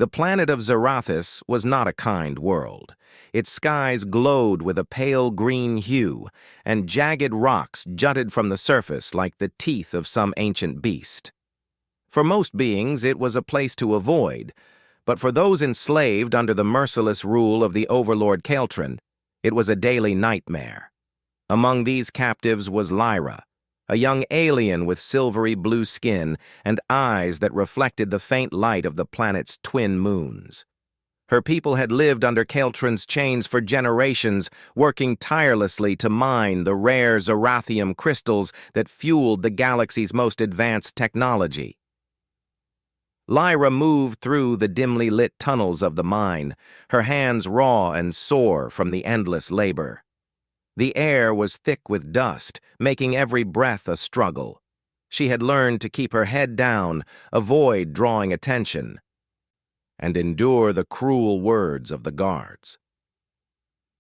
The planet of Zarathus was not a kind world. Its skies glowed with a pale green hue, and jagged rocks jutted from the surface like the teeth of some ancient beast. For most beings, it was a place to avoid, but for those enslaved under the merciless rule of the overlord Caltron, it was a daily nightmare. Among these captives was Lyra, a young alien with silvery blue skin and eyes that reflected the faint light of the planet's twin moons. Her people had lived under Caltron's chains for generations, working tirelessly to mine the rare Zarathium crystals that fueled the galaxy's most advanced technology. Lyra moved through the dimly lit tunnels of the mine, her hands raw and sore from the endless labor. The air was thick with dust, making every breath a struggle. She had learned to keep her head down, avoid drawing attention, and endure the cruel words of the guards.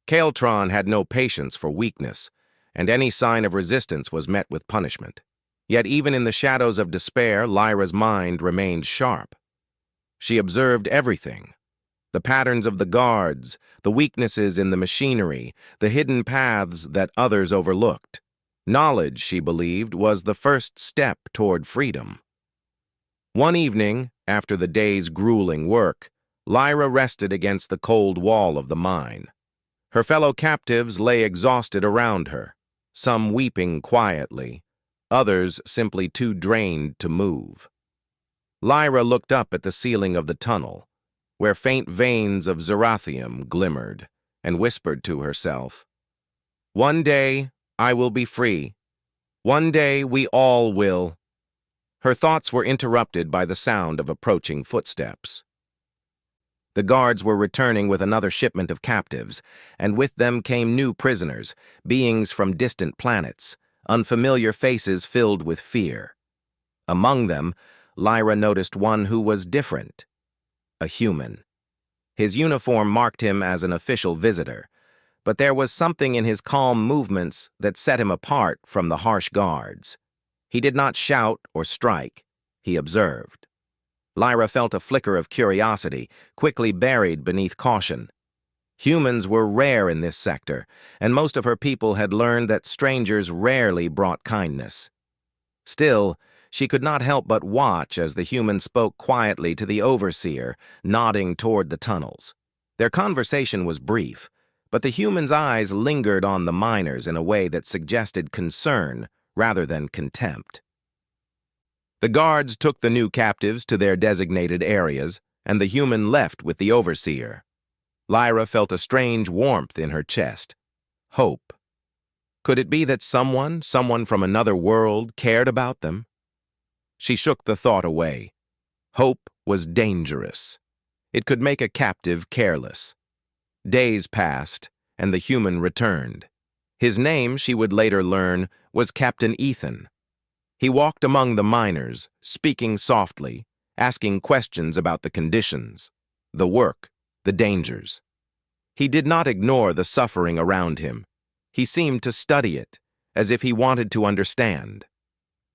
Caltron had no patience for weakness, and any sign of resistance was met with punishment. Yet even in the shadows of despair, Lyra's mind remained sharp. She observed everything: the patterns of the guards, the weaknesses in the machinery, the hidden paths that others overlooked. Knowledge, she believed, was the first step toward freedom. One evening, after the day's grueling work, Lyra rested against the cold wall of the mine. Her fellow captives lay exhausted around her, some weeping quietly, others simply too drained to move. Lyra looked up at the ceiling of the tunnel, where faint veins of Zarathium glimmered, and whispered to herself, "One day I will be free. One day we all will." Her thoughts were interrupted by the sound of approaching footsteps. The guards were returning with another shipment of captives, and with them came new prisoners, beings from distant planets, unfamiliar faces filled with fear. Among them, Lyra noticed one who was different, a human. His uniform marked him as an official visitor, but there was something in his calm movements that set him apart from the harsh guards. He did not shout or strike, he observed. Lyra felt a flicker of curiosity, quickly buried beneath caution. Humans were rare in this sector, and most of her people had learned that strangers rarely brought kindness. Still, she could not help but watch as the human spoke quietly to the overseer, nodding toward the tunnels. Their conversation was brief, but the human's eyes lingered on the miners in a way that suggested concern rather than contempt. The guards took the new captives to their designated areas, and the human left with the overseer. Lyra felt a strange warmth in her chest. Hope. Could it be that someone from another world, cared about them? She shook the thought away. Hope was dangerous. It could make a captive careless. Days passed, and the human returned. His name, she would later learn, was Captain Ethan. He walked among the miners, speaking softly, asking questions about the conditions, the work, the dangers. He did not ignore the suffering around him. He seemed to study it, as if he wanted to understand.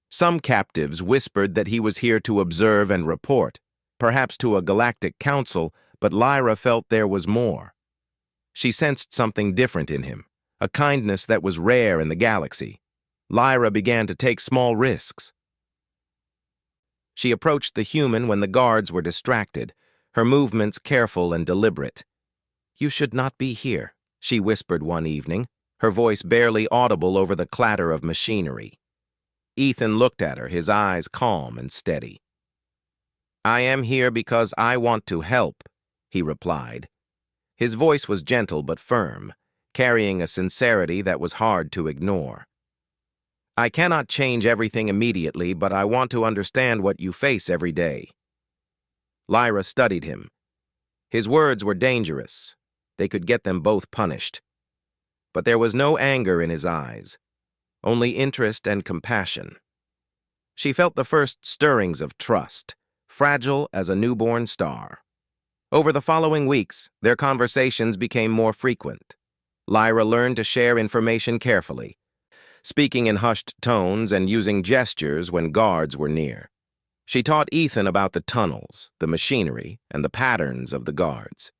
Some captives whispered that he was here to observe and report, perhaps to a galactic council, but Lyra felt there was more. She sensed something different in him, a kindness that was rare in the galaxy. Lyra began to take small risks. She approached the human when the guards were distracted, her movements careful and deliberate. "You should not be here," she whispered one evening, her voice barely audible over the clatter of machinery. Ethan looked at her, his eyes calm and steady. "I am here because I want to help," he replied. His voice was gentle but firm, carrying a sincerity that was hard to ignore. "I cannot change everything immediately, but I want to understand what you face every day." Lyra studied him. His words were dangerous. They could get them both punished. But there was no anger in his eyes, only interest and compassion. She felt the first stirrings of trust, fragile as a newborn star. Over the following weeks, their conversations became more frequent. Lyra learned to share information carefully, speaking in hushed tones and using gestures when guards were near. She taught Ethan about the tunnels, the machinery, and the patterns of the guards.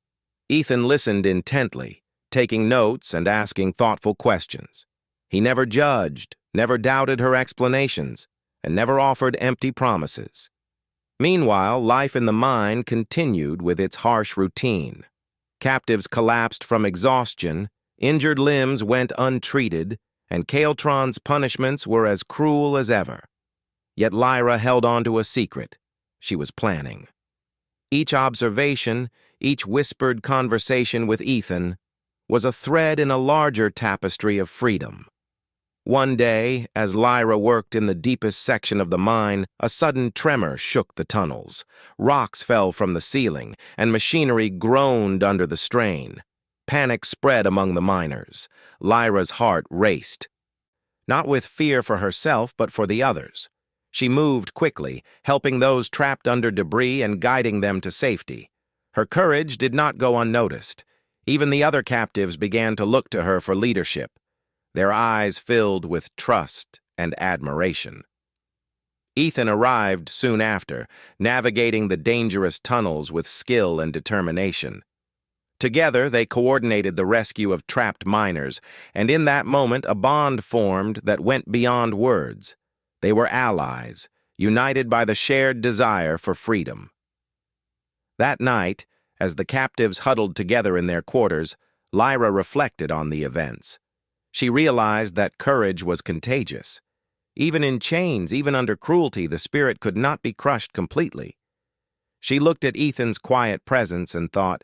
Ethan listened intently, taking notes and asking thoughtful questions. He never judged, never doubted her explanations, and never offered empty promises. Meanwhile, life in the mine continued with its harsh routine. Captives collapsed from exhaustion, injured limbs went untreated, and Kael'Tron's punishments were as cruel as ever. Yet Lyra held on to a secret she was planning. Each observation, each whispered conversation with Ethan, was a thread in a larger tapestry of freedom. One day, as Lyra worked in the deepest section of the mine, a sudden tremor shook the tunnels. Rocks fell from the ceiling, and machinery groaned under the strain. Panic spread among the miners. Lyra's heart raced, not with fear for herself, but for the others. She moved quickly, helping those trapped under debris and guiding them to safety. Her courage did not go unnoticed. Even the other captives began to look to her for leadership, their eyes filled with trust and admiration. Ethan arrived soon after, navigating the dangerous tunnels with skill and determination. Together, they coordinated the rescue of trapped miners, and in that moment a bond formed that went beyond words. They were allies, united by the shared desire for freedom. That night, as the captives huddled together in their quarters, Lyra reflected on the events. She realized that courage was contagious. Even in chains, even under cruelty, the spirit could not be crushed completely. She looked at Ethan's quiet presence and thought,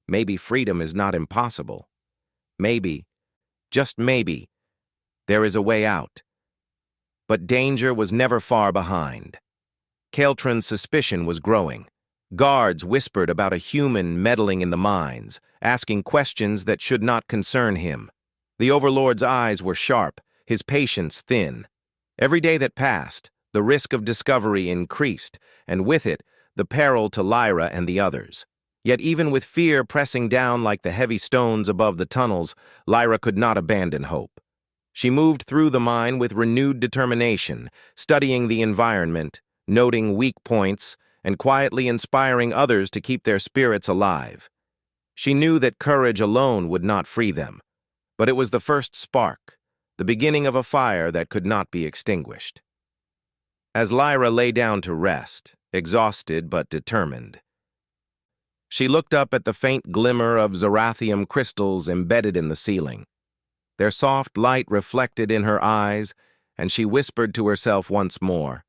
maybe freedom is not impossible. Maybe, just maybe, there is a way out. But danger was never far behind. Kael'Tron's suspicion was growing. Guards whispered about a human meddling in the mines, asking questions that should not concern him. The Overlord's eyes were sharp, his patience thin. Every day that passed, the risk of discovery increased, and with it, the peril to Lyra and the others. Yet even with fear pressing down like the heavy stones above the tunnels, Lyra could not abandon hope. She moved through the mine with renewed determination, studying the environment, noting weak points, and quietly inspiring others to keep their spirits alive. She knew that courage alone would not free them, but it was the first spark, the beginning of a fire that could not be extinguished. As Lyra lay down to rest, exhausted but determined, she looked up at the faint glimmer of Zerathium crystals embedded in the ceiling. Their soft light reflected in her eyes, and she whispered to herself once more,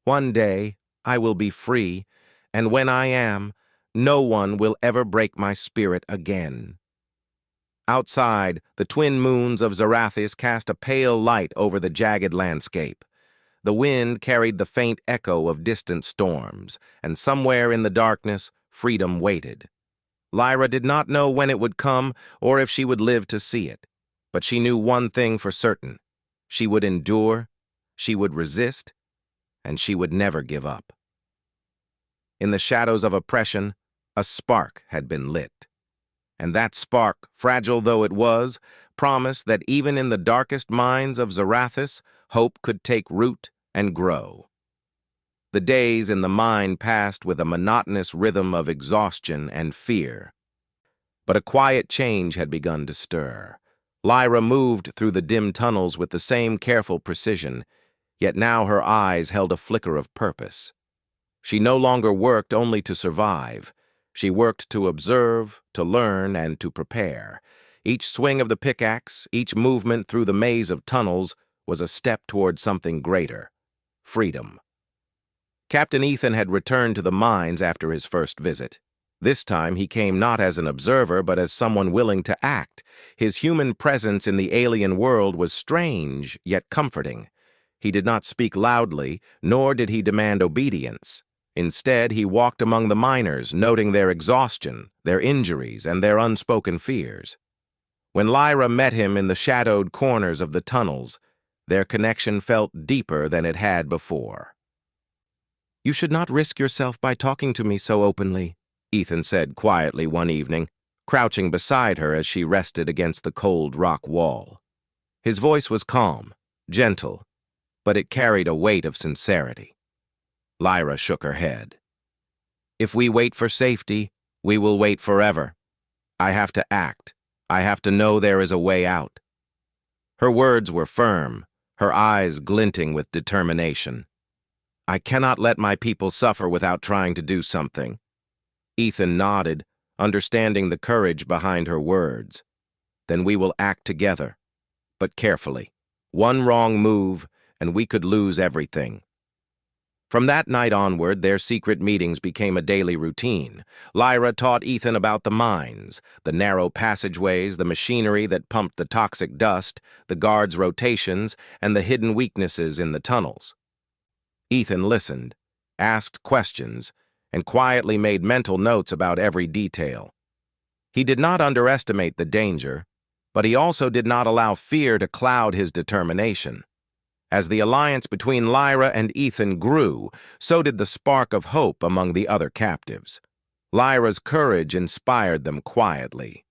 "One day I will be free, and when I am, no one will ever break my spirit again." Outside, the twin moons of Zarathis cast a pale light over the jagged landscape. The wind carried the faint echo of distant storms, and somewhere in the darkness, freedom waited. Lyra did not know when it would come or if she would live to see it. But she knew one thing for certain. She would endure, she would resist, and she would never give up. In the shadows of oppression, a spark had been lit. And that spark, fragile though it was, promised that even in the darkest minds of Zarathis, hope could take root and grow. The days in the mine passed with a monotonous rhythm of exhaustion and fear. But a quiet change had begun to stir. Lyra moved through the dim tunnels with the same careful precision, yet now her eyes held a flicker of purpose. She no longer worked only to survive. She worked to observe, to learn, and to prepare. Each swing of the pickaxe, each movement through the maze of tunnels, was a step toward something greater: freedom. Captain Ethan had returned to the mines after his first visit. This time he came not as an observer, but as someone willing to act. His human presence in the alien world was strange, yet comforting. He did not speak loudly, nor did he demand obedience. Instead, he walked among the miners, noting their exhaustion, their injuries, and their unspoken fears. When Lyra met him in the shadowed corners of the tunnels, their connection felt deeper than it had before. "You should not risk yourself by talking to me so openly," Ethan said quietly one evening, crouching beside her as she rested against the cold rock wall. His voice was calm, gentle, but it carried a weight of sincerity. Lyra shook her head. If we wait for safety, we will wait forever. I have to act. I have to know there is a way out. Her words were firm, her eyes glinting with determination. I cannot let my people suffer without trying to do something. Ethan nodded, understanding the courage behind her words. Then we will act together, but carefully. One wrong move, and we could lose everything. From that night onward, their secret meetings became a daily routine. Lyra taught Ethan about the mines, the narrow passageways, the machinery that pumped the toxic dust, the guards' rotations, and the hidden weaknesses in the tunnels. Ethan listened, asked questions, and quietly made mental notes about every detail. He did not underestimate the danger, but he also did not allow fear to cloud his determination. As the alliance between Lyra and Ethan grew, so did the spark of hope among the other captives. Lyra's courage inspired them quietly.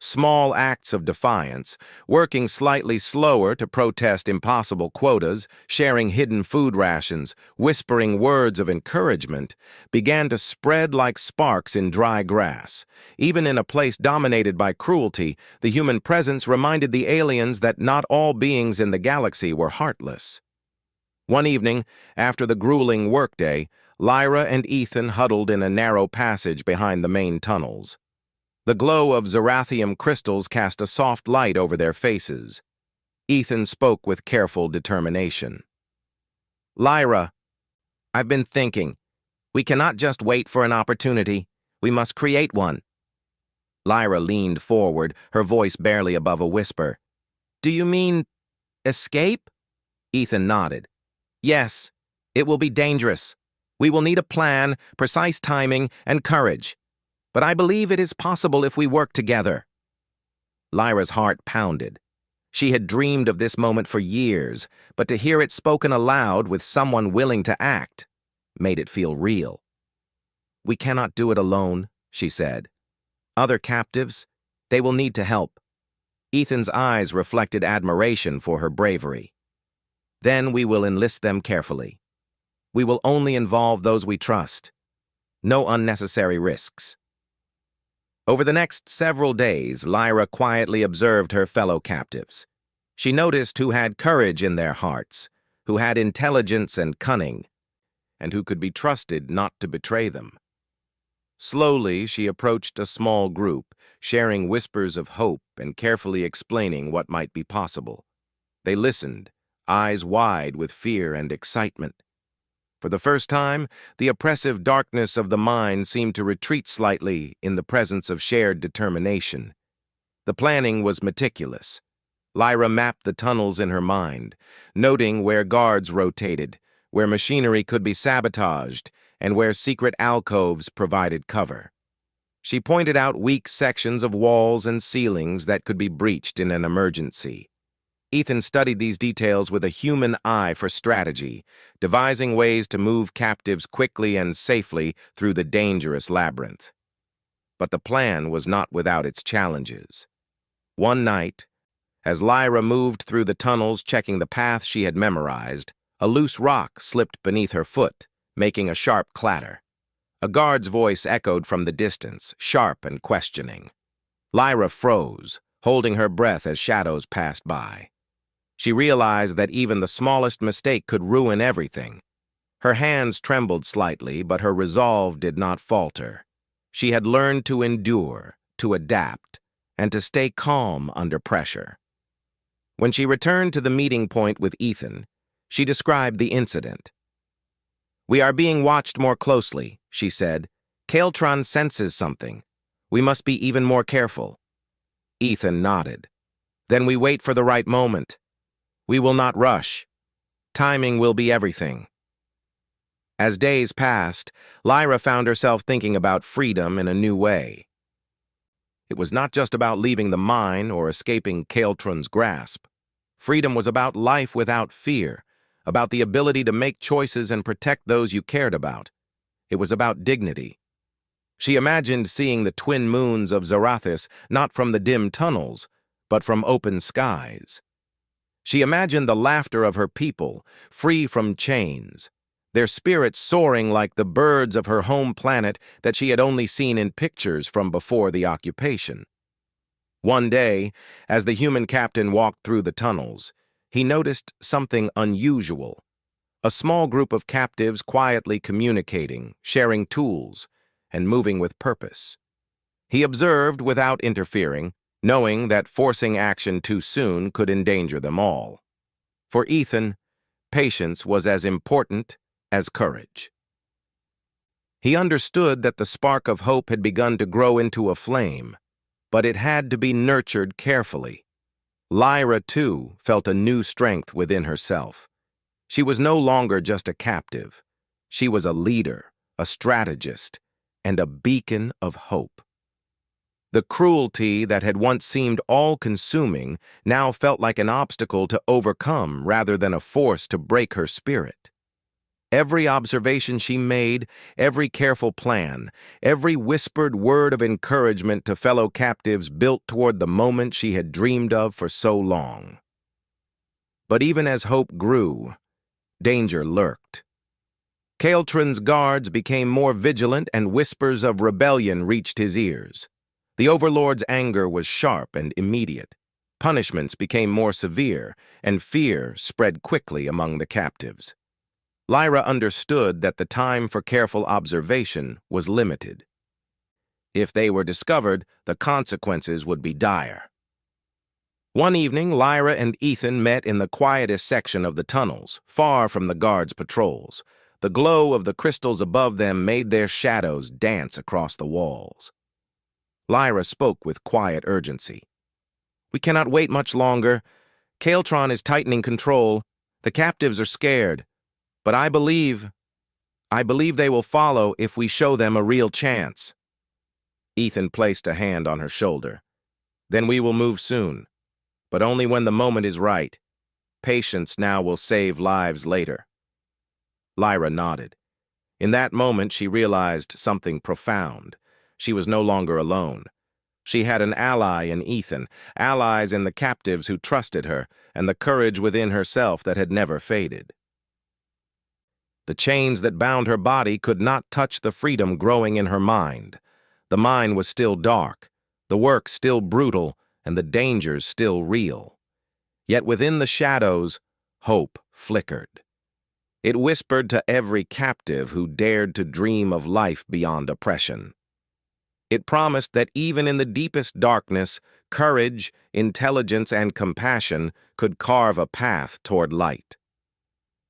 Small acts of defiance, working slightly slower to protest impossible quotas, sharing hidden food rations, whispering words of encouragement, began to spread like sparks in dry grass. Even in a place dominated by cruelty, the human presence reminded the aliens that not all beings in the galaxy were heartless. One evening, after the grueling workday, Lyra and Ethan huddled in a narrow passage behind the main tunnels. The glow of Zerathium crystals cast a soft light over their faces. Ethan spoke with careful determination. Lyra, I've been thinking. We cannot just wait for an opportunity. We must create one. Lyra leaned forward, her voice barely above a whisper. Do you mean escape? Ethan nodded. Yes, it will be dangerous. We will need a plan, precise timing, and courage. But I believe it is possible if we work together. Lyra's heart pounded. She had dreamed of this moment for years, but to hear it spoken aloud with someone willing to act made it feel real. We cannot do it alone, she said. Other captives, they will need to help. Ethan's eyes reflected admiration for her bravery. Then we will enlist them carefully. We will only involve those we trust. No unnecessary risks. Over the next several days, Lyra quietly observed her fellow captives. She noticed who had courage in their hearts, who had intelligence and cunning, and who could be trusted not to betray them. Slowly, she approached a small group, sharing whispers of hope and carefully explaining what might be possible. They listened, eyes wide with fear and excitement. For the first time, the oppressive darkness of the mine seemed to retreat slightly in the presence of shared determination. The planning was meticulous. Lyra mapped the tunnels in her mind, noting where guards rotated, where machinery could be sabotaged, and where secret alcoves provided cover. She pointed out weak sections of walls and ceilings that could be breached in an emergency. Ethan studied these details with a human eye for strategy, devising ways to move captives quickly and safely through the dangerous labyrinth. But the plan was not without its challenges. One night, as Lyra moved through the tunnels checking the path she had memorized, a loose rock slipped beneath her foot, making a sharp clatter. A guard's voice echoed from the distance, sharp and questioning. Lyra froze, holding her breath as shadows passed by. She realized that even the smallest mistake could ruin everything. Her hands trembled slightly, but her resolve did not falter. She had learned to endure, to adapt, and to stay calm under pressure. When she returned to the meeting point with Ethan, she described the incident. We are being watched more closely, she said. Kael'tron senses something. We must be even more careful. Ethan nodded. Then we wait for the right moment. We will not rush. Timing will be everything. As days passed, Lyra found herself thinking about freedom in a new way. It was not just about leaving the mine or escaping Kael'tron's grasp. Freedom was about life without fear, about the ability to make choices and protect those you cared about. It was about dignity. She imagined seeing the twin moons of Zarathis not from the dim tunnels, but from open skies. She imagined the laughter of her people, free from chains, their spirits soaring like the birds of her home planet that she had only seen in pictures from before the occupation. One day, as the human captain walked through the tunnels, he noticed something unusual. A small group of captives quietly communicating, sharing tools, and moving with purpose. He observed without interfering, knowing that forcing action too soon could endanger them all. For Ethan, patience was as important as courage. He understood that the spark of hope had begun to grow into a flame, but it had to be nurtured carefully. Lyra, too, felt a new strength within herself. She was no longer just a captive. She was a leader, a strategist, and a beacon of hope. The cruelty that had once seemed all-consuming now felt like an obstacle to overcome rather than a force to break her spirit. Every observation she made, every careful plan, every whispered word of encouragement to fellow captives built toward the moment she had dreamed of for so long. But even as hope grew, danger lurked. Caeltron's guards became more vigilant and whispers of rebellion reached his ears. The Overlord's anger was sharp and immediate. Punishments became more severe, and fear spread quickly among the captives. Lyra understood that the time for careful observation was limited. If they were discovered, the consequences would be dire. One evening, Lyra and Ethan met in the quietest section of the tunnels, far from the guards' patrols. The glow of the crystals above them made their shadows dance across the walls. Lyra spoke with quiet urgency. "We cannot wait much longer. Caeltron is tightening control. The captives are scared. But I believe they will follow if we show them a real chance." Ethan placed a hand on her shoulder. "Then we will move soon, but only when the moment is right. Patience now will save lives later." Lyra nodded. In that moment, she realized something profound. She was no longer alone. She had an ally in Ethan, allies in the captives who trusted her, and the courage within herself that had never faded. The chains that bound her body could not touch the freedom growing in her mind. The mine was still dark, the work still brutal, and the dangers still real. Yet within the shadows, hope flickered. It whispered to every captive who dared to dream of life beyond oppression. It promised that even in the deepest darkness, courage, intelligence, and compassion could carve a path toward light.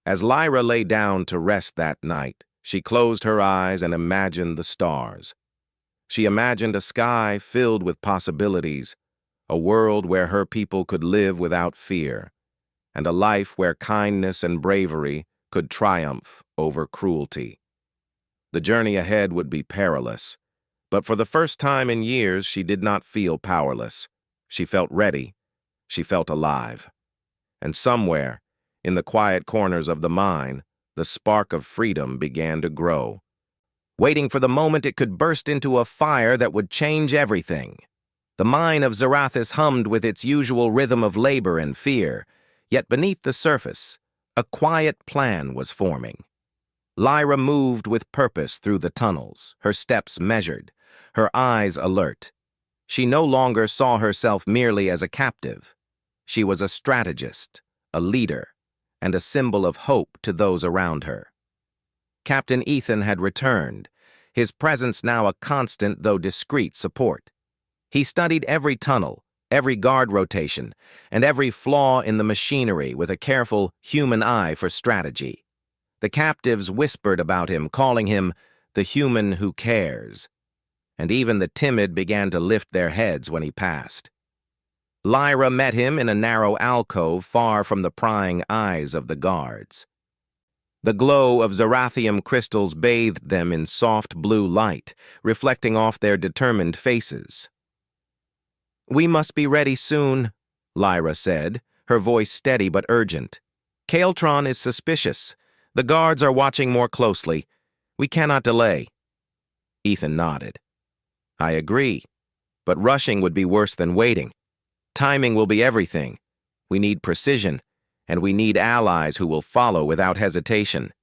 As Lyra lay down to rest that night, she closed her eyes and imagined the stars. She imagined a sky filled with possibilities, a world where her people could live without fear, and a life where kindness and bravery could triumph over cruelty. The journey ahead would be perilous, but for the first time in years she did not feel powerless. She felt ready, she felt alive. And somewhere, in the quiet corners of the mine, the spark of freedom began to grow, waiting for the moment it could burst into a fire that would change everything. The mine of Zarathis hummed with its usual rhythm of labor and fear, yet beneath the surface, a quiet plan was forming. Lyra moved with purpose through the tunnels, her steps measured, her eyes alert. She no longer saw herself merely as a captive. She was a strategist, a leader, and a symbol of hope to those around her. Captain Ethan had returned, his presence now a constant though discreet support. He studied every tunnel, every guard rotation, and every flaw in the machinery with a careful human eye for strategy. The captives whispered about him, calling him the human who cares, and even the timid began to lift their heads when he passed. Lyra met him in a narrow alcove far from the prying eyes of the guards. The glow of Zarathium crystals bathed them in soft blue light, reflecting off their determined faces. "We must be ready soon," Lyra said, her voice steady but urgent. "Caeltron is suspicious. The guards are watching more closely. We cannot delay." Ethan nodded. "I agree, but rushing would be worse than waiting. Timing will be everything. We need precision, and we need allies who will follow without hesitation."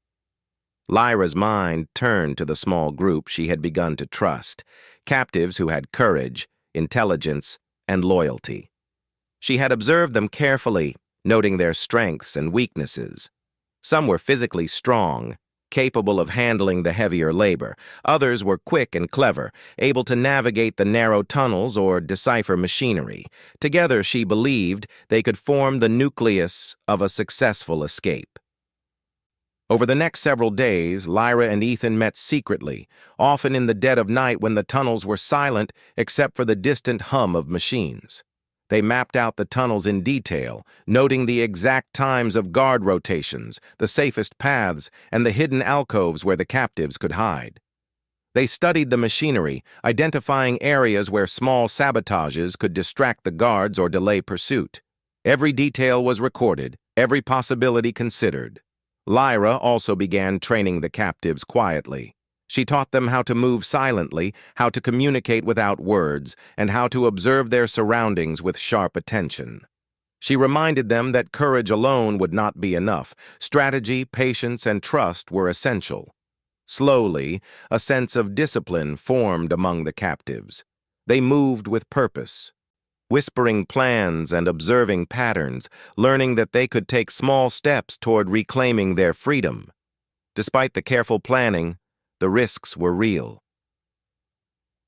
Lyra's mind turned to the small group she had begun to trust, captives who had courage, intelligence, and loyalty. She had observed them carefully, noting their strengths and weaknesses. Some were physically strong, capable of handling the heavier labor. Others were quick and clever, able to navigate the narrow tunnels or decipher machinery. Together, she believed, they could form the nucleus of a successful escape. Over the next several days, Lyra and Ethan met secretly, often in the dead of night when the tunnels were silent except for the distant hum of machines. They mapped out the tunnels in detail, noting the exact times of guard rotations, the safest paths, and the hidden alcoves where the captives could hide. They studied the machinery, identifying areas where small sabotages could distract the guards or delay pursuit. Every detail was recorded, every possibility considered. Lyra also began training the captives quietly. She taught them how to move silently, how to communicate without words, and how to observe their surroundings with sharp attention. She reminded them that courage alone would not be enough. Strategy, patience, and trust were essential. Slowly, a sense of discipline formed among the captives. They moved with purpose, whispering plans and observing patterns, learning that they could take small steps toward reclaiming their freedom. Despite the careful planning, the risks were real.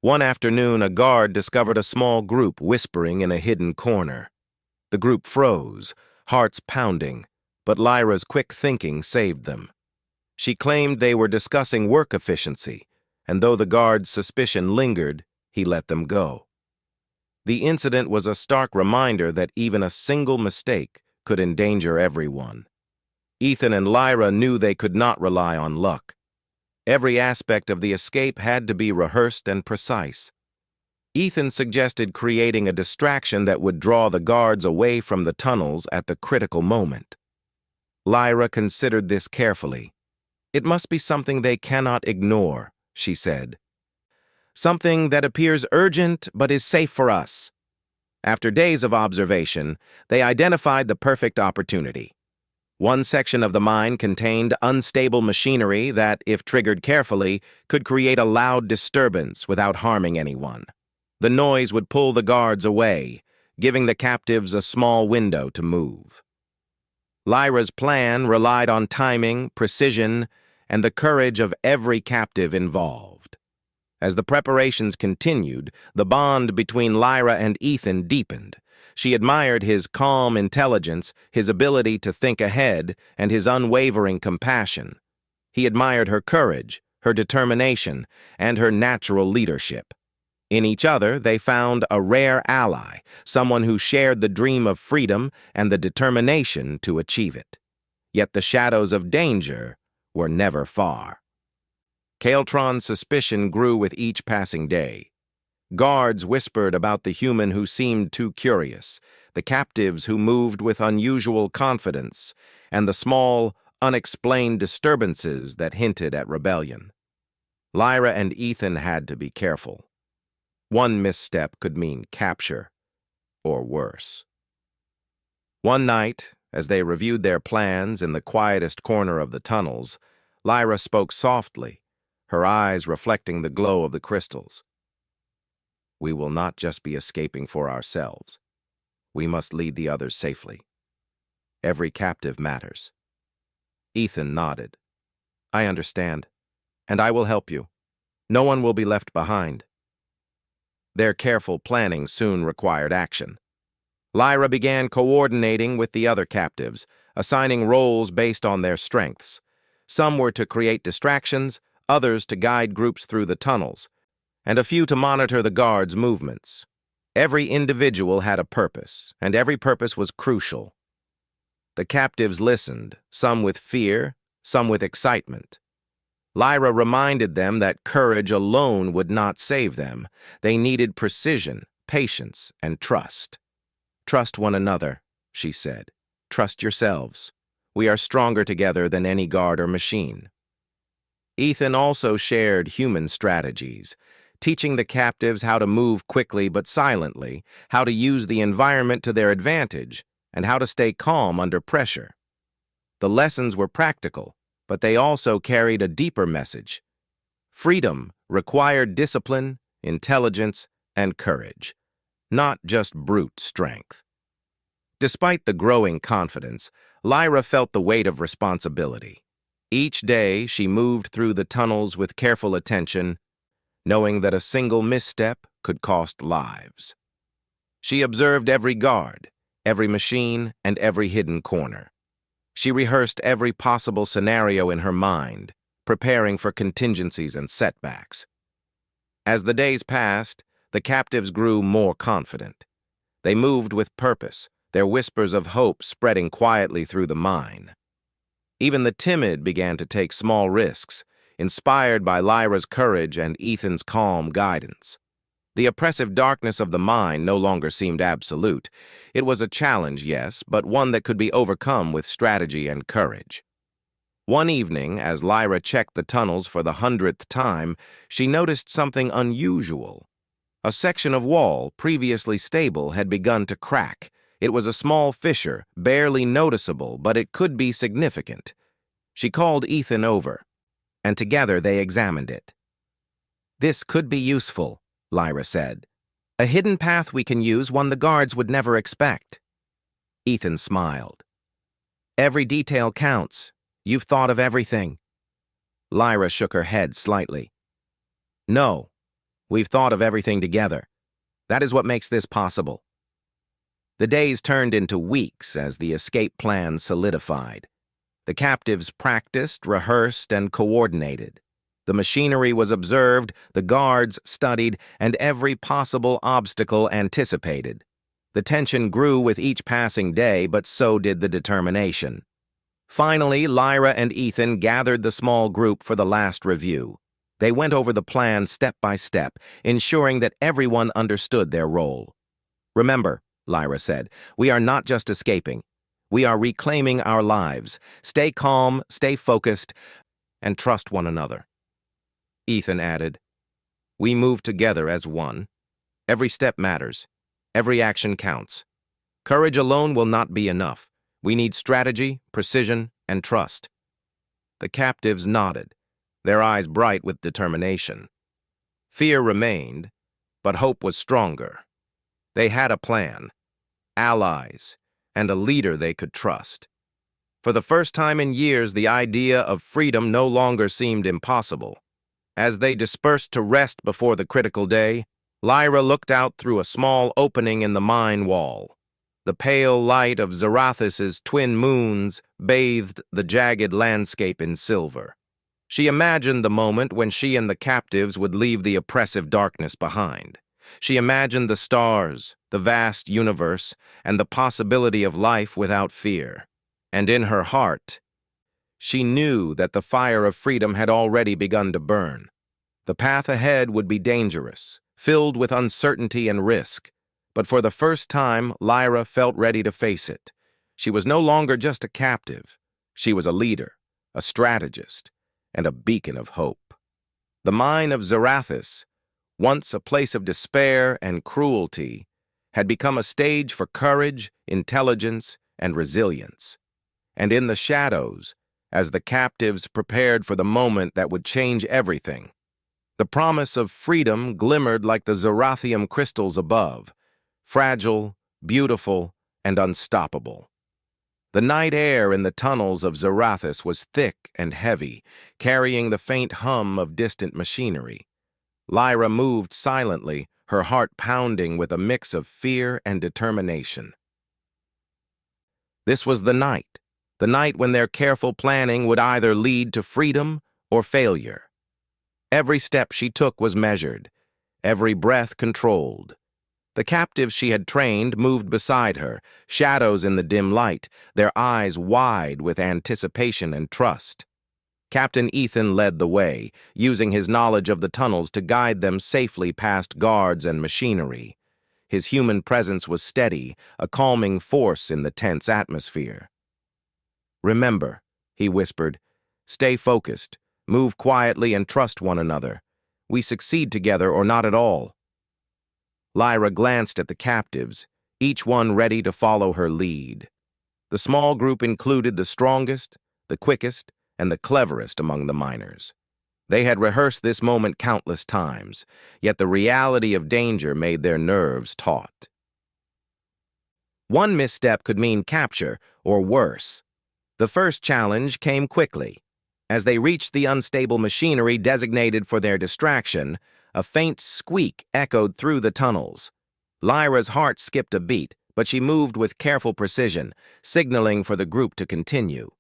One afternoon, a guard discovered a small group whispering in a hidden corner. The group froze, hearts pounding, but Lyra's quick thinking saved them. She claimed they were discussing work efficiency, and though the guard's suspicion lingered, he let them go. The incident was a stark reminder that even a single mistake could endanger everyone. Ethan and Lyra knew they could not rely on luck. Every aspect of the escape had to be rehearsed and precise. Ethan suggested creating a distraction that would draw the guards away from the tunnels at the critical moment. Lyra considered this carefully. "It must be something they cannot ignore," she said. "Something that appears urgent but is safe for us." After days of observation, they identified the perfect opportunity. One section of the mine contained unstable machinery that, if triggered carefully, could create a loud disturbance without harming anyone. The noise would pull the guards away, giving the captives a small window to move. Lyra's plan relied on timing, precision, and the courage of every captive involved. As the preparations continued, the bond between Lyra and Ethan deepened. She admired his calm intelligence, his ability to think ahead, and his unwavering compassion. He admired her courage, her determination, and her natural leadership. In each other, they found a rare ally, someone who shared the dream of freedom and the determination to achieve it. Yet the shadows of danger were never far. Kael'tron's suspicion grew with each passing day. Guards whispered about the human who seemed too curious, the captives who moved with unusual confidence, and the small, unexplained disturbances that hinted at rebellion. Lyra and Ethan had to be careful. One misstep could mean capture, or worse. One night, as they reviewed their plans in the quietest corner of the tunnels, Lyra spoke softly, her eyes reflecting the glow of the crystals. "We will not just be escaping for ourselves. We must lead the others safely. Every captive matters." Ethan nodded. "I understand, and I will help you. No one will be left behind." Their careful planning soon required action. Lyra began coordinating with the other captives, assigning roles based on their strengths. Some were to create distractions, others to guide groups through the tunnels, and a few to monitor the guards' movements. Every individual had a purpose, and every purpose was crucial. The captives listened, some with fear, some with excitement. Lyra reminded them that courage alone would not save them. They needed precision, patience, and trust. "Trust one another," she said. "Trust yourselves. We are stronger together than any guard or machine." Ethan also shared human strategies, teaching the captives how to move quickly but silently, how to use the environment to their advantage, and how to stay calm under pressure. The lessons were practical, but they also carried a deeper message. Freedom required discipline, intelligence, and courage, not just brute strength. Despite the growing confidence, Lyra felt the weight of responsibility. Each day, she moved through the tunnels with careful attention, knowing that a single misstep could cost lives. She observed every guard, every machine, and every hidden corner. She rehearsed every possible scenario in her mind, preparing for contingencies and setbacks. As the days passed, the captives grew more confident. They moved with purpose, their whispers of hope spreading quietly through the mine. Even the timid began to take small risks, inspired by Lyra's courage and Ethan's calm guidance. The oppressive darkness of the mine no longer seemed absolute. It was a challenge, yes, but one that could be overcome with strategy and courage. One evening, as Lyra checked the tunnels for the 100th time, she noticed something unusual. A section of wall, previously stable, had begun to crack. It was a small fissure, barely noticeable, but it could be significant. She called Ethan over, and together they examined it. "This could be useful," Lyra said. "A hidden path we can use, one the guards would never expect." Ethan smiled. "Every detail counts. You've thought of everything." Lyra shook her head slightly. "No, we've thought of everything together. That is what makes this possible." The days turned into weeks as the escape plan solidified. The captives practiced, rehearsed, and coordinated. The machinery was observed, the guards studied, and every possible obstacle anticipated. The tension grew with each passing day, but so did the determination. Finally, Lyra and Ethan gathered the small group for the last review. They went over the plan step by step, ensuring that everyone understood their role. "Remember," Lyra said, "we are not just escaping. We are reclaiming our lives. Stay calm, stay focused, and trust one another." Ethan added, "We move together as one. Every step matters. Every action counts. Courage alone will not be enough. We need strategy, precision, and trust." The captives nodded, their eyes bright with determination. Fear remained, but hope was stronger. They had a plan, allies, and a leader they could trust. For the first time in years, the idea of freedom no longer seemed impossible. As they dispersed to rest before the critical day, Lyra looked out through a small opening in the mine wall. The pale light of Zarathus's twin moons bathed the jagged landscape in silver. She imagined the moment when she and the captives would leave the oppressive darkness behind. She imagined the stars, the vast universe, and the possibility of life without fear. And in her heart, she knew that the fire of freedom had already begun to burn. The path ahead would be dangerous, filled with uncertainty and risk. But for the first time, Lyra felt ready to face it. She was no longer just a captive. She was a leader, a strategist, and a beacon of hope. The mine of Zarathus, once a place of despair and cruelty, had become a stage for courage, intelligence, and resilience. And in the shadows, as the captives prepared for the moment that would change everything, the promise of freedom glimmered like the Zarathium crystals above, fragile, beautiful, and unstoppable. The night air in the tunnels of Zarathus was thick and heavy, carrying the faint hum of distant machinery. Lyra moved silently, her heart pounding with a mix of fear and determination. This was the night when their careful planning would either lead to freedom or failure. Every step she took was measured, every breath controlled. The captives she had trained moved beside her, shadows in the dim light, their eyes wide with anticipation and trust. Captain Ethan led the way, using his knowledge of the tunnels to guide them safely past guards and machinery. His human presence was steady, a calming force in the tense atmosphere. "Remember," he whispered, "stay focused, move quietly, and trust one another. We succeed together or not at all." Lyra glanced at the captives, each one ready to follow her lead. The small group included the strongest, the quickest, and the cleverest among the miners. They had rehearsed this moment countless times, yet the reality of danger made their nerves taut. One misstep could mean capture, or worse. The first challenge came quickly. As they reached the unstable machinery designated for their distraction, a faint squeak echoed through the tunnels. Lyra's heart skipped a beat, but she moved with careful precision, signaling for the group to continue.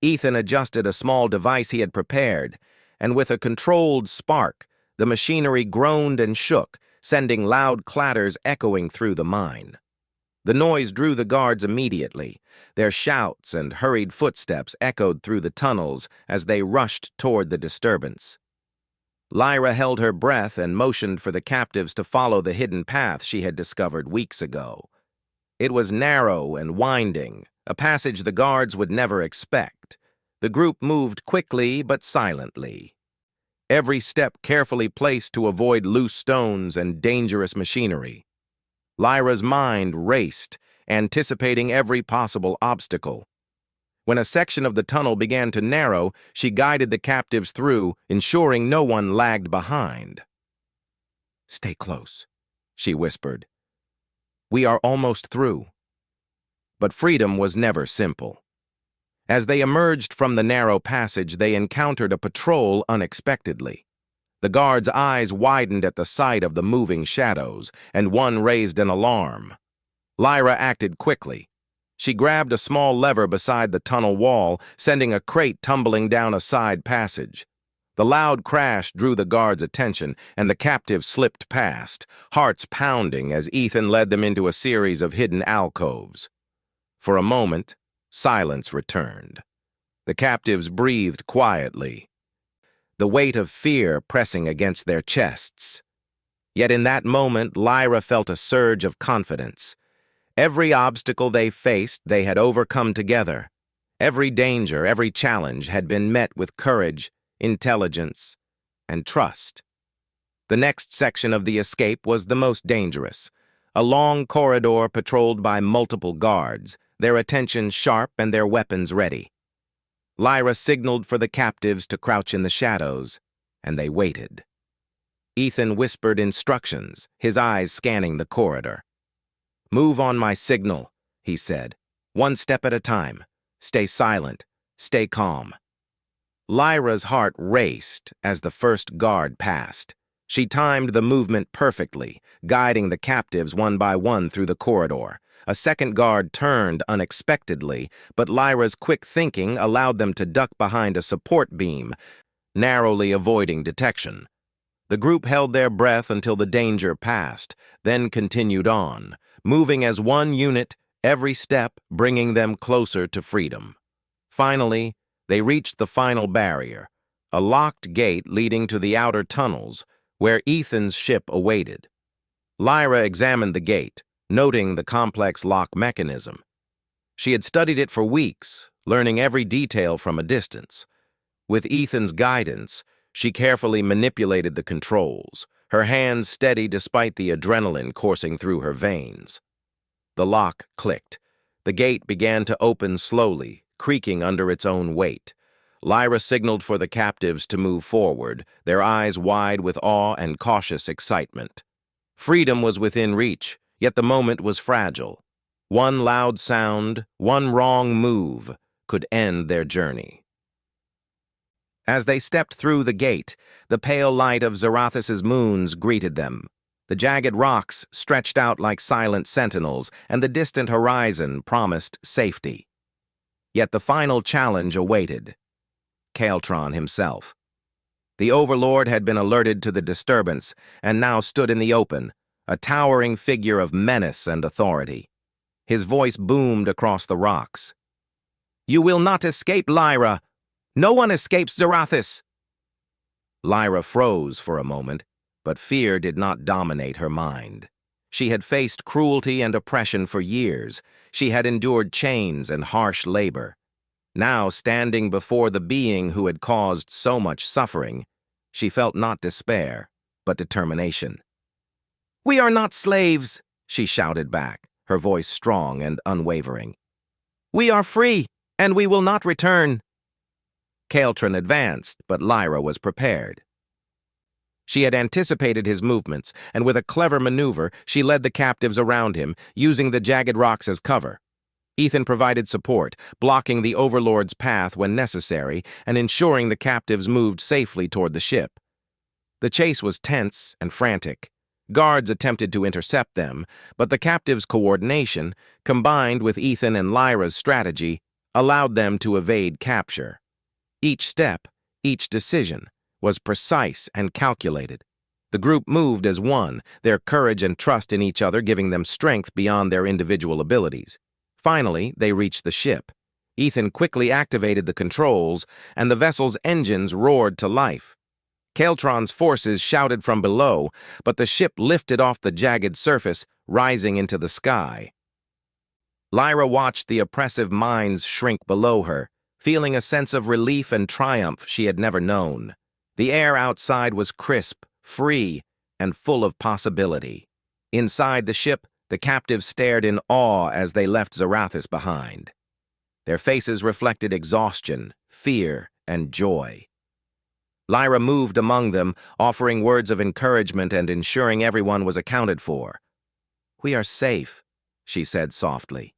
Ethan adjusted a small device he had prepared, and with a controlled spark, the machinery groaned and shook, sending loud clatters echoing through the mine. The noise drew the guards immediately. Their shouts and hurried footsteps echoed through the tunnels as they rushed toward the disturbance. Lyra held her breath and motioned for the captives to follow the hidden path she had discovered weeks ago. It was narrow and winding, a passage the guards would never expect. The group moved quickly but silently, every step carefully placed to avoid loose stones and dangerous machinery. Lyra's mind raced, anticipating every possible obstacle. When a section of the tunnel began to narrow, she guided the captives through, ensuring no one lagged behind. "Stay close," she whispered. "We are almost through." But freedom was never simple. As they emerged from the narrow passage, they encountered a patrol unexpectedly. The guards' eyes widened at the sight of the moving shadows, and one raised an alarm. Lyra acted quickly. She grabbed a small lever beside the tunnel wall, sending a crate tumbling down a side passage. The loud crash drew the guards' attention, and the captives slipped past, hearts pounding as Ethan led them into a series of hidden alcoves. For a moment, silence returned. The captives breathed quietly, the weight of fear pressing against their chests. Yet in that moment, Lyra felt a surge of confidence. Every obstacle they faced, they had overcome together. Every danger, every challenge had been met with courage, intelligence, and trust. The next section of the escape was the most dangerous. A long corridor patrolled by multiple guards, their attention sharp and their weapons ready. Lyra signaled for the captives to crouch in the shadows, and they waited. Ethan whispered instructions, his eyes scanning the corridor. "Move on my signal," he said. "One step at a time. Stay silent. Stay calm." Lyra's heart raced as the first guard passed. She timed the movement perfectly, guiding the captives one by one through the corridor. A second guard turned unexpectedly, but Lyra's quick thinking allowed them to duck behind a support beam, narrowly avoiding detection. The group held their breath until the danger passed, then continued on, moving as one unit, every step bringing them closer to freedom. Finally, they reached the final barrier, a locked gate leading to the outer tunnels, where Ethan's ship awaited. Lyra examined the gate, noting the complex lock mechanism. She had studied it for weeks, learning every detail from a distance. With Ethan's guidance, she carefully manipulated the controls, her hands steady despite the adrenaline coursing through her veins. The lock clicked. The gate began to open slowly, creaking under its own weight. Lyra signaled for the captives to move forward, their eyes wide with awe and cautious excitement. Freedom was within reach, yet the moment was fragile. One loud sound, one wrong move, could end their journey. As they stepped through the gate, the pale light of Zarathus's moons greeted them. The jagged rocks stretched out like silent sentinels, and the distant horizon promised safety. Yet the final challenge awaited. Kaeltron himself. The Overlord had been alerted to the disturbance, and now stood in the open, a towering figure of menace and authority. His voice boomed across the rocks. "You will not escape, Lyra! No one escapes Zarathus!" Lyra froze for a moment, but fear did not dominate her mind. She had faced cruelty and oppression for years. She had endured chains and harsh labor. Now, standing before the being who had caused so much suffering, she felt not despair, but determination. "We are not slaves," she shouted back, her voice strong and unwavering. "We are free, and we will not return." Caeltron advanced, but Lyra was prepared. She had anticipated his movements, and with a clever maneuver, she led the captives around him, using the jagged rocks as cover. Ethan provided support, blocking the Overlord's path when necessary and ensuring the captives moved safely toward the ship. The chase was tense and frantic. Guards attempted to intercept them, but the captives' coordination, combined with Ethan and Lyra's strategy, allowed them to evade capture. Each step, each decision, was precise and calculated. The group moved as one, their courage and trust in each other giving them strength beyond their individual abilities. Finally, they reached the ship. Ethan quickly activated the controls, and the vessel's engines roared to life. Caeltron's forces shouted from below, but the ship lifted off the jagged surface, rising into the sky. Lyra watched the oppressive mines shrink below her, feeling a sense of relief and triumph she had never known. The air outside was crisp, free, and full of possibility. Inside the ship, the captives stared in awe as they left Zarathus behind. Their faces reflected exhaustion, fear, and joy. Lyra moved among them, offering words of encouragement and ensuring everyone was accounted for. "We are safe," she said softly.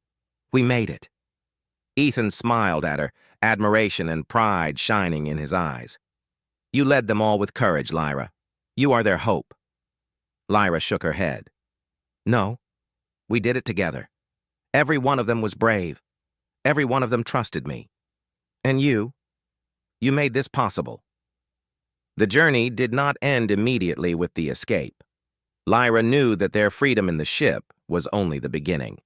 "We made it." Ethan smiled at her, admiration and pride shining in his eyes. "You led them all with courage, Lyra. You are their hope." Lyra shook her head. "No, we did it together. Every one of them was brave. Every one of them trusted me. And you made this possible." The journey did not end immediately with the escape. Lyra knew that their freedom in the ship was only the beginning.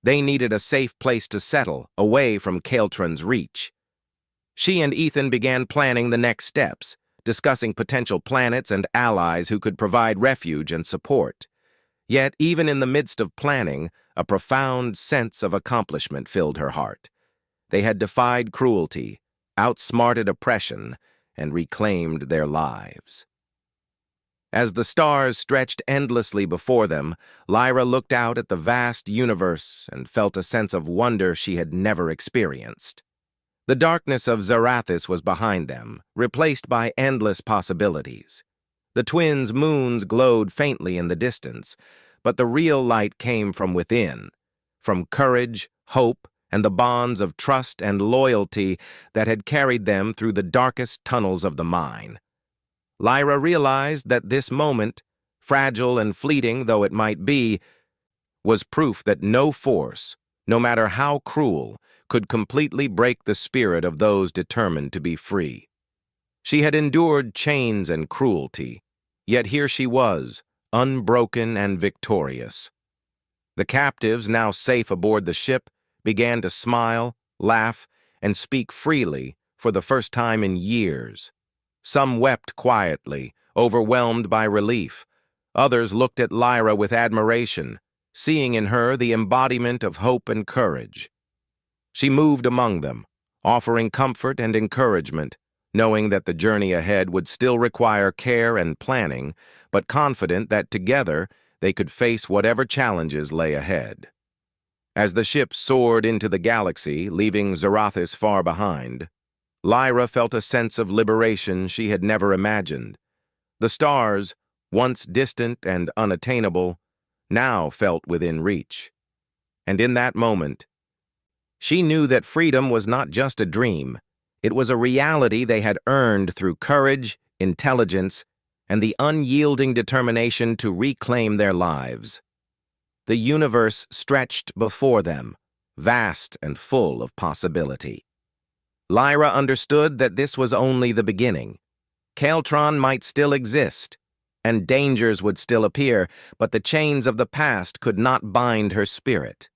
They needed a safe place to settle, away from Caeltron's reach. She and Ethan began planning the next steps, discussing potential planets and allies who could provide refuge and support. Yet, even in the midst of planning, a profound sense of accomplishment filled her heart. They had defied cruelty, outsmarted oppression, and reclaimed their lives. As the stars stretched endlessly before them, Lyra looked out at the vast universe and felt a sense of wonder she had never experienced. The darkness of Zarathus was behind them, replaced by endless possibilities. The twins' moons glowed faintly in the distance, but the real light came from within, from courage, hope, and the bonds of trust and loyalty that had carried them through the darkest tunnels of the mine. Lyra realized that this moment, fragile and fleeting though it might be, was proof that no force, no matter how cruel, could completely break the spirit of those determined to be free. She had endured chains and cruelty, yet here she was, unbroken and victorious. The captives, now safe aboard the ship, began to smile, laugh, and speak freely for the first time in years. Some wept quietly, overwhelmed by relief. Others looked at Lyra with admiration, seeing in her the embodiment of hope and courage. She moved among them, offering comfort and encouragement, knowing that the journey ahead would still require care and planning, but confident that together they could face whatever challenges lay ahead. As the ship soared into the galaxy, leaving Zarathus far behind, Lyra felt a sense of liberation she had never imagined. The stars, once distant and unattainable, now felt within reach. And in that moment, she knew that freedom was not just a dream. It was a reality they had earned through courage, intelligence, and the unyielding determination to reclaim their lives. The universe stretched before them, vast and full of possibility. Lyra understood that this was only the beginning. Caeltron might still exist, and dangers would still appear, but the chains of the past could not bind her spirit.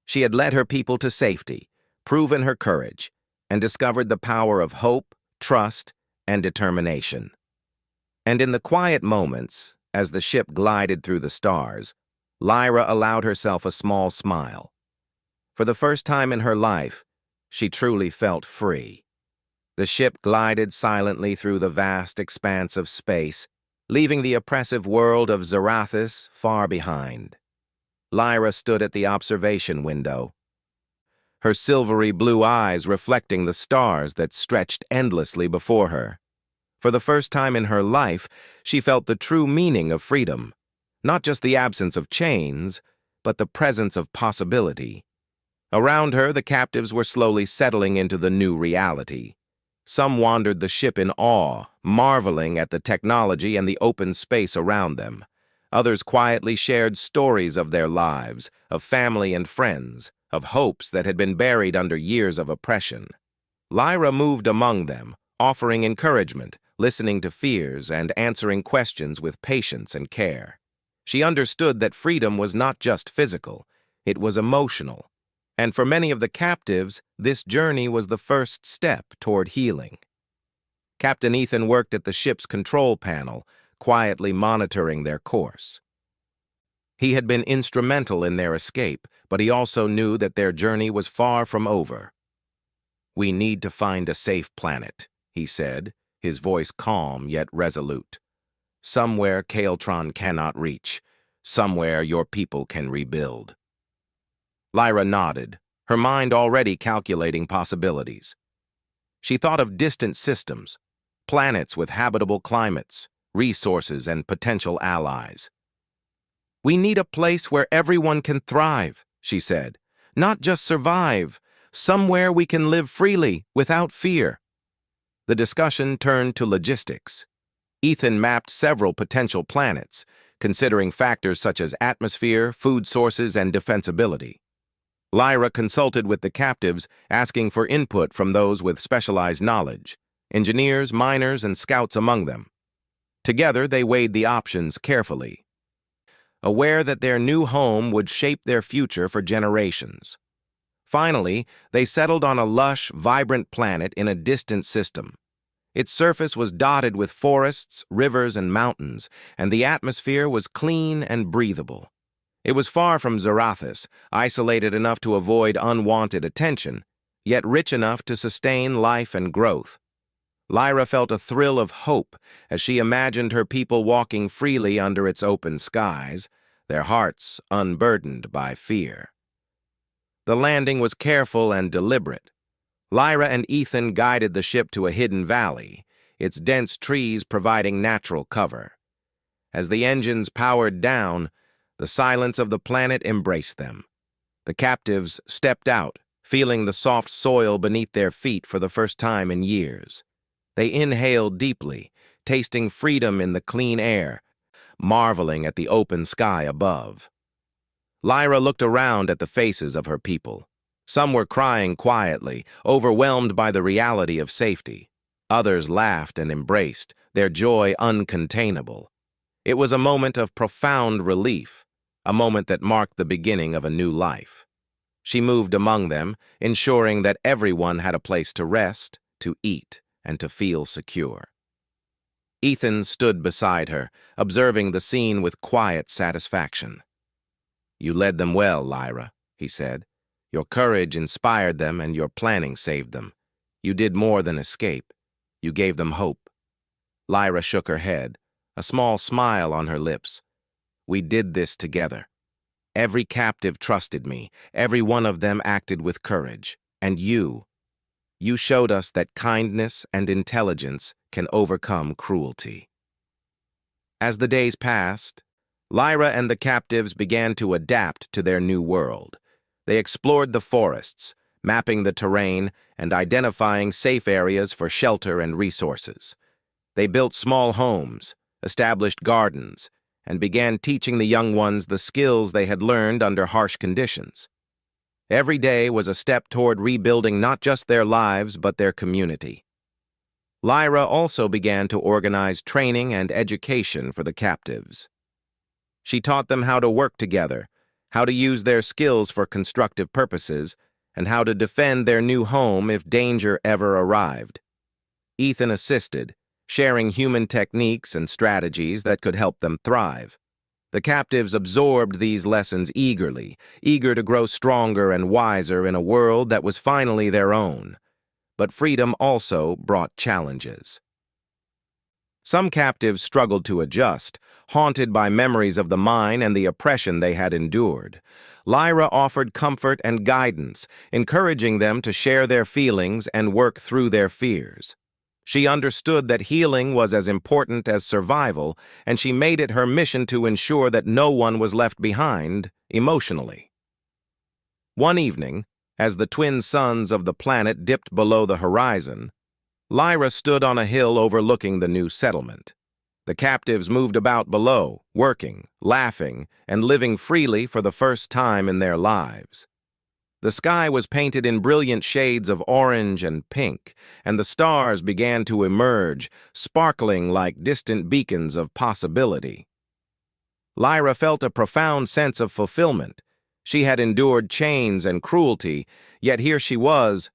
She had led her people to safety, proven her courage, and discovered the power of hope, trust, and determination. And in the quiet moments, as the ship glided through the stars, Lyra allowed herself a small smile. For the first time in her life, she truly felt free. The ship glided silently through the vast expanse of space, leaving the oppressive world of Zarathus far behind. Lyra stood at the observation window. her silvery blue eyes reflecting the stars that stretched endlessly before her. For the first time in her life, she felt the true meaning of freedom, not just the absence of chains, but the presence of possibility. Around her, the captives were slowly settling into the new reality. Some wandered the ship in awe, marveling at the technology and the open space around them. Others quietly shared stories of their lives, of family and friends, of hopes that had been buried under years of oppression. Lyra moved among them, offering encouragement, listening to fears, and answering questions with patience and care. She understood that freedom was not just physical, it was emotional. And for many of the captives, this journey was the first step toward healing. Captain Ethan worked at the ship's control panel, quietly monitoring their course. He had been instrumental in their escape, but he also knew that their journey was far from over. "We need to find a safe planet," he said, his voice calm yet resolute. "Somewhere Kaeltron cannot reach, somewhere your people can rebuild." Lyra nodded, her mind already calculating possibilities. She thought of distant systems, planets with habitable climates, resources, and potential allies. "We need a place where everyone can thrive," she said. "Not just survive, somewhere we can live freely, without fear." The discussion turned to logistics. Ethan mapped several potential planets, considering factors such as atmosphere, food sources, and defensibility. Lyra consulted with the captives, asking for input from those with specialized knowledge, engineers, miners, and scouts among them. Together, they weighed the options carefully, aware that their new home would shape their future for generations. Finally, they settled on a lush, vibrant planet in a distant system. Its surface was dotted with forests, rivers, and mountains, and the atmosphere was clean and breathable. It was far from Zarathus, isolated enough to avoid unwanted attention, yet rich enough to sustain life and growth. Lyra felt a thrill of hope as she imagined her people walking freely under its open skies, their hearts unburdened by fear. The landing was careful and deliberate. Lyra and Ethan guided the ship to a hidden valley, its dense trees providing natural cover. As the engines powered down, the silence of the planet embraced them. The captives stepped out, feeling the soft soil beneath their feet for the first time in years. They inhaled deeply, tasting freedom in the clean air, marveling at the open sky above. Lyra looked around at the faces of her people. Some were crying quietly, overwhelmed by the reality of safety. Others laughed and embraced, their joy uncontainable. It was a moment of profound relief, a moment that marked the beginning of a new life. She moved among them, ensuring that everyone had a place to rest, to eat, and to feel secure. Ethan stood beside her, observing the scene with quiet satisfaction. "You led them well, Lyra," he said. "Your courage inspired them and your planning saved them. You did more than escape. You gave them hope." Lyra shook her head, a small smile on her lips. "We did this together. Every captive trusted me. Every one of them acted with courage. And you showed us that kindness and intelligence can overcome cruelty." As the days passed, Lyra and the captives began to adapt to their new world. They explored the forests, mapping the terrain and identifying safe areas for shelter and resources. They built small homes, established gardens, and began teaching the young ones the skills they had learned under harsh conditions. Every day was a step toward rebuilding not just their lives, but their community. Lyra also began to organize training and education for the captives. She taught them how to work together, how to use their skills for constructive purposes, and how to defend their new home if danger ever arrived. Ethan assisted, sharing human techniques and strategies that could help them thrive. The captives absorbed these lessons eagerly, eager to grow stronger and wiser in a world that was finally their own. But freedom also brought challenges. Some captives struggled to adjust, haunted by memories of the mine and the oppression they had endured. Lyra offered comfort and guidance, encouraging them to share their feelings and work through their fears. She understood that healing was as important as survival, and she made it her mission to ensure that no one was left behind emotionally. One evening, as the twin suns of the planet dipped below the horizon, Lyra stood on a hill overlooking the new settlement. The captives moved about below, working, laughing, and living freely for the first time in their lives. The sky was painted in brilliant shades of orange and pink, and the stars began to emerge, sparkling like distant beacons of possibility. Lyra felt a profound sense of fulfillment. She had endured chains and cruelty, yet here she was,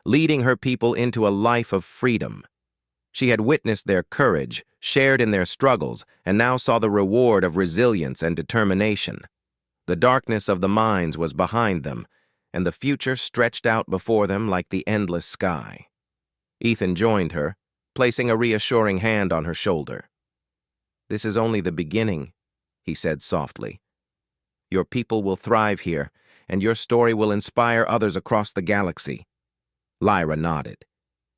leading her people into a life of freedom. She had witnessed their courage, shared in their struggles, and now saw the reward of resilience and determination. The darkness of the mines was behind them, and the future stretched out before them like the endless sky. Ethan joined her, placing a reassuring hand on her shoulder. "This is only the beginning," he said softly. "Your people will thrive here, and your story will inspire others across the galaxy." Lyra nodded.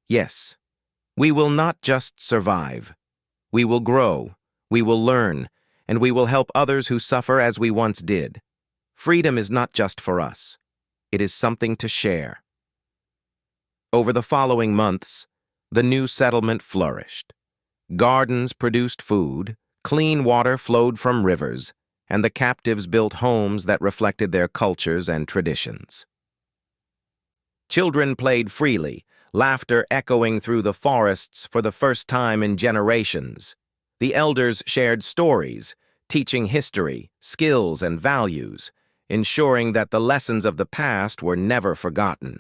"Yes, we will not just survive. We will grow, we will learn, and we will help others who suffer as we once did. Freedom is not just for us. It is something to share." Over the following months, the new settlement flourished. Gardens produced food, clean water flowed from rivers, and the captives built homes that reflected their cultures and traditions. Children played freely, laughter echoing through the forests for the first time in generations. The elders shared stories, teaching history, skills, and values, ensuring that the lessons of the past were never forgotten.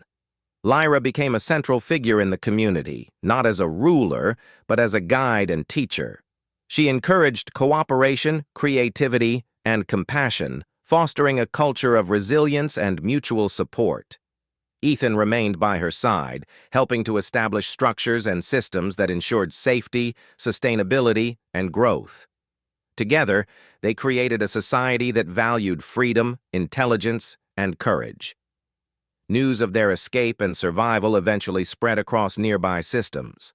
Lyra became a central figure in the community, not as a ruler, but as a guide and teacher. She encouraged cooperation, creativity, and compassion, fostering a culture of resilience and mutual support. Ethan remained by her side, helping to establish structures and systems that ensured safety, sustainability, and growth. Together, they created a society that valued freedom, intelligence, and courage. News of their escape and survival eventually spread across nearby systems.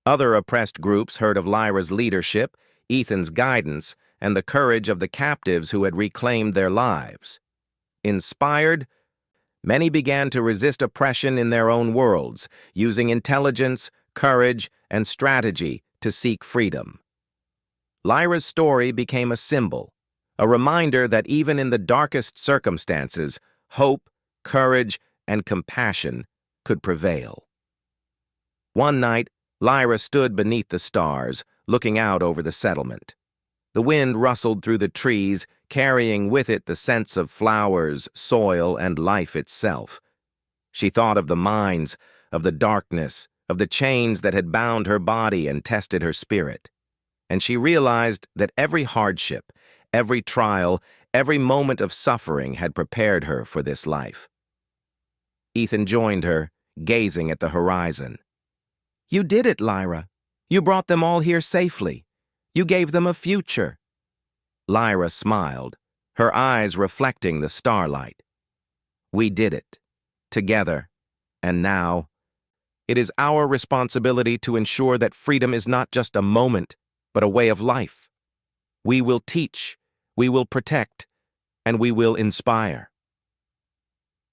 Other oppressed groups heard of Lyra's leadership, Ethan's guidance, and the courage of the captives who had reclaimed their lives. Inspired, many began to resist oppression in their own worlds, using intelligence, courage, and strategy to seek freedom. Lyra's story became a symbol, a reminder that even in the darkest circumstances, hope, courage, and compassion could prevail. One night, Lyra stood beneath the stars, looking out over the settlement. The wind rustled through the trees, carrying with it the scents of flowers, soil, and life itself. She thought of the mines, of the darkness, of the chains that had bound her body and tested her spirit. And she realized that every hardship, every trial, every moment of suffering had prepared her for this life. Ethan joined her, gazing at the horizon. "You did it, Lyra. You brought them all here safely. You gave them a future." Lyra smiled, her eyes reflecting the starlight. "We did it, together, and now, it is our responsibility to ensure that freedom is not just a moment, but a way of life. We will teach, we will protect, and we will inspire."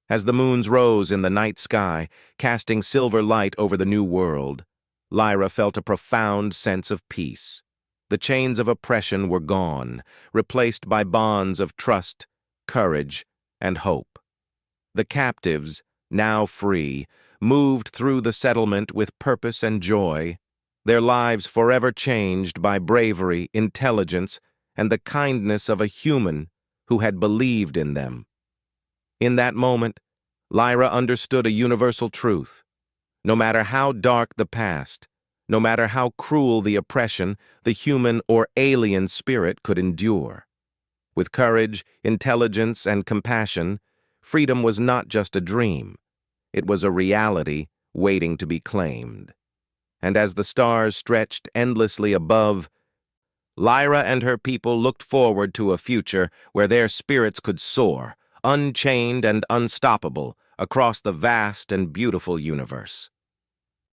As the moons rose in the night sky, casting silver light over the new world, Lyra felt a profound sense of peace. The chains of oppression were gone, replaced by bonds of trust, courage, and hope. The captives, now free, moved through the settlement with purpose and joy, their lives forever changed by bravery, intelligence, and the kindness of a human who had believed in them. In that moment, Lyra understood a universal truth. No matter how dark the past, no matter how cruel the oppression, the human or alien spirit could endure. With courage, intelligence, and compassion, freedom was not just a dream. It was a reality waiting to be claimed. And as the stars stretched endlessly above, Lyra and her people looked forward to a future where their spirits could soar, unchained and unstoppable, across the vast and beautiful universe.